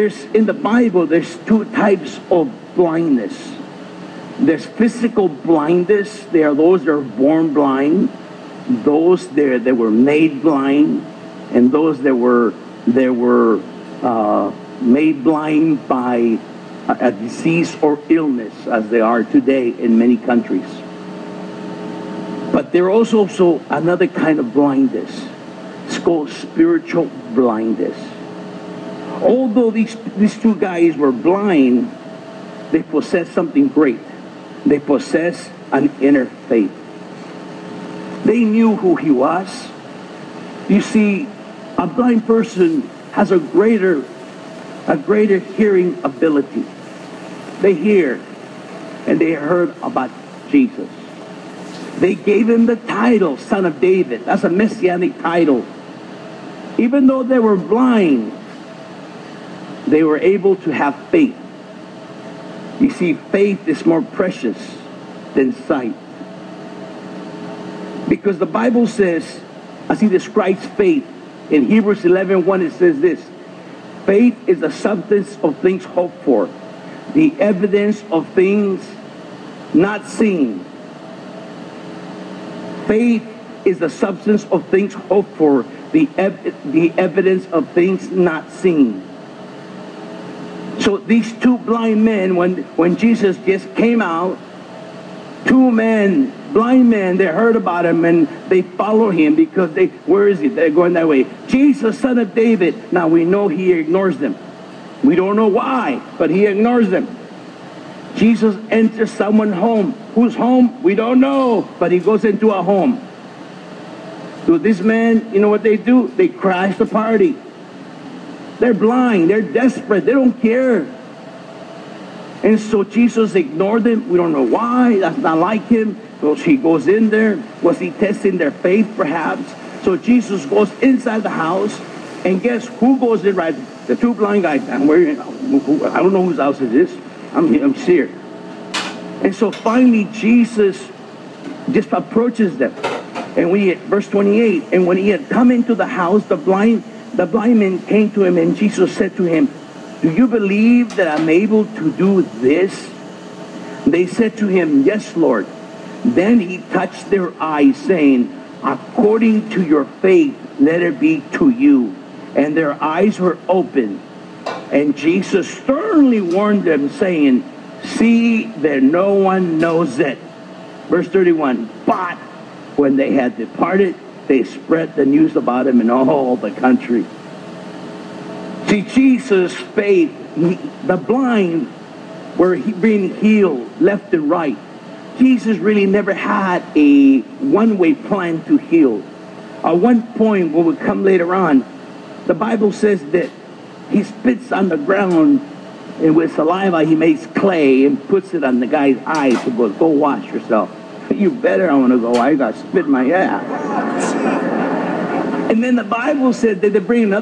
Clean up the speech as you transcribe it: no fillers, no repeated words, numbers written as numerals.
there's in the Bible, there's two types of blindness. There's physical blindness. There are those that are born blind, those that were made blind, and those that were made blind by a disease or illness, as they are today in many countries. But there is also another kind of blindness. It's called spiritual blindness. Although these two guys were blind, they possessed something great. They possessed an inner faith. They knew who he was. You see, a blind person has a greater hearing ability. They hear and they heard about Jesus. They gave him the title, Son of David. That's a messianic title. Even though they were blind, they were able to have faith. You see, faith is more precious than sight. Because the Bible says, as he describes faith, in Hebrews 11:1 it says this: faith is the substance of things hoped for, the evidence of things not seen. Faith is the substance of things hoped for, the evidence of things not seen. So these two blind men, when Jesus just came out, two men, blind men, they heard about him and they follow him because where is he? They're going that way. Jesus, Son of David. Now we know he ignores them. We don't know why, but he ignores them. Jesus enters someone's home. Whose home? We don't know, but he goes into a home. So this man, you know what they do? They crash the party. They're blind. They're desperate. They don't care. And so Jesus ignored them. We don't know why. That's not like him. So he goes in there. Was he testing their faith, perhaps? So Jesus goes inside the house. And guess who goes in right? The two blind guys. I don't know whose house it is. I'm here. And so finally Jesus just approaches them. And verse 28, and when he had come into the house, the blind man came to him, and Jesus said to him, "Do you believe that I'm able to do this?" They said to him, "Yes, Lord." Then he touched their eyes, saying, "According to your faith, let it be to you." And their eyes were opened. And Jesus sternly warned them, saying, "See that no one knows it." Verse 31, but when they had departed, they spread the news about him in all the country. See, Jesus' faith, the blind were being healed left and right. Jesus really never had a one-way plan to heal. At one point, when we come later on, the Bible says that he spits on the ground, and with saliva he makes clay and puts it on the guy's eyes and goes, "Go wash yourself." You better, I want to go. I got spit in my ass. And then the Bible said that they bring another